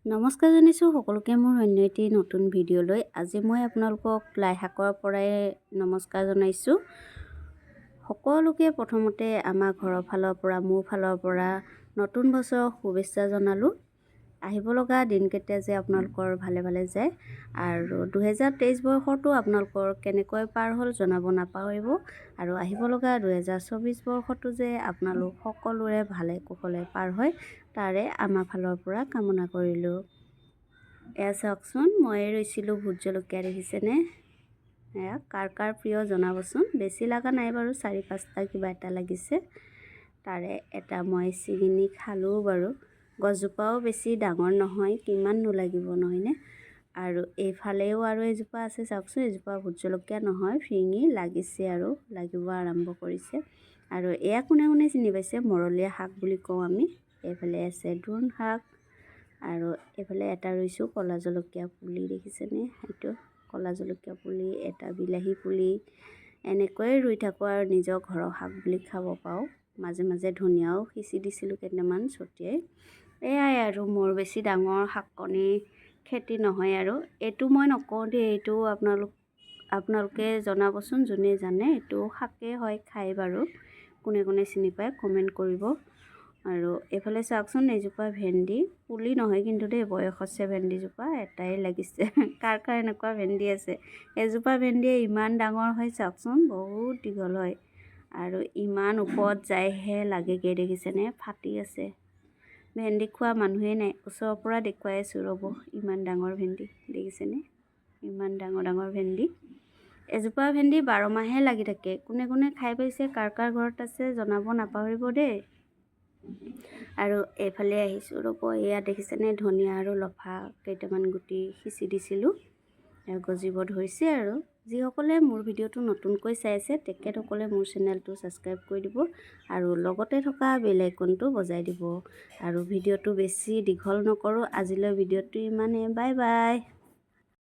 নমস্কাৰ জনাইছোঁ সকলোকে মোৰ অন্য এটি নতুন ভিডিঅ'লৈ। আজি মই আপোনালোকক লাই শাকৰ পৰাই নমস্কাৰ জনাইছোঁ। সকলোকে প্ৰথমতে আমাৰ ঘৰৰ ফালৰ পৰা মোৰ ফালৰ পৰা নতুন বছৰৰ শুভেচ্ছা জনালোঁ। আহিব লগা দিনকেইটা যে আপোনালোকৰ ভালে ভালে যায় আৰু 2023 বৰ্ষটো আপোনালোকৰ কেনেকৈ পাৰ হ'ল জনাব নাপাহৰিব। আৰু আহিব লগা 2024 বৰ্ষটো যে আপোনালোক সকলোৰে ভালে কুশলে পাৰ হয় তাৰে আমাৰ ফালৰ পৰা কামনা কৰিলোঁ। এয়া চাওকচোন, মই ৰৈছিলোঁ ভোট জলকীয়া, দেখিছেনে? এয়া কাৰ কাৰ প্ৰিয় জনাবচোন। বেছি লগা নাই বাৰু, 4-5টা কিবা এটা লাগিছে। তাৰে এটা মই ছিঙি নি খালোঁ বাৰু। গছজোপাও বেছি ডাঙৰ নহয়, কিমাননো লাগিব নহয়নে? আৰু এইফালেও আৰু এজোপা আছে চাওকচোন। এজোপা ভোট জলকীয়া নহয়, ফিৰিঙি লাগিছে আৰু লাগিব আৰম্ভ কৰিছে। আৰু এয়া কোনে কোনে চিনি পাইছে, মৰলীয়া শাক বুলি কওঁ আমি। এইফালে আছে দ্ৰোণ শাক আৰু এইফালে এটা ৰুইছোঁ ক'লা জলকীয়া পুলি, দেখিছেনে? সেইটো ক'লা জলকীয়া পুলি, এটা বিলাহী পুলি, এনেকৈয়ে ৰুই থাকোঁ আৰু নিজৰ ঘৰৰ শাক বুলি খাব পাওঁ। মাজে মাজে ধনিয়াও সিঁচি দিছিলোঁ কেইটামান ছটিয়াই। এয়াই আৰু মোৰ বেছি ডাঙৰ শাকনি খেতি নহয় আৰু। এইটো মই নকওঁ দেই, এইটো আপোনালোকে জনাবচোন যোনে জানে। এইটো শাকেই হয়, খাই বাৰু। কোনে কোনে চিনি পায় কমেণ্ট কৰিব। আৰু এইফালে চাওকচোন, এজোপা ভেন্দি, পুলি নহয় কিন্তু দেই, বয়স আছে ভেন্দিজোপা, এটাই লাগিছে। কাৰ কাৰ এনেকুৱা ভেন্দি আছে? এজোপা ভেন্দিয়ে ইমান ডাঙৰ হয় চাওকচোন, বহুত দীঘল হয় আৰু ইমান ওপৰত যায়হে লাগেগৈ, দেখিছেনে? ফাটি আছে। ভেন্দি খোৱা মানুহেই নাই। ওচৰৰ পৰা দেখুৱাই আছোঁ ৰ'ব, ইমান ডাঙৰ ভেন্দি, দেখিছেনে? ইমান ডাঙৰ ডাঙৰ ভেন্দি। এজোপা ভেন্দি 12 মাহে লাগি থাকে। কোনে কোনে খাই পাইছে, কাৰ কাৰ ঘৰত আছে জনাব নাপাহৰিব দেই। আৰু এইফালে আহিছোঁ ৰ'ব, এয়া দেখিছেনে? ধনিয়া আৰু লফা কেইটামান গুটি সিঁচি দিছিলোঁ, গজিব ধৰিছে। আৰু যিসকলে মোৰ ভিডিঅ'টো নতুনকৈ চাইছে তেখেতসকলে মোৰ চেনেলটো ছাবস্ক্ৰাইব কৰি দিব আৰু লগতে থকা বেল আইকনটো বজাই দিব। আৰু ভিডিঅ'টো বেছি দীঘল নকৰোঁ আজিলৈ, ভিডিঅ'টো ইমানেই। Bye bye.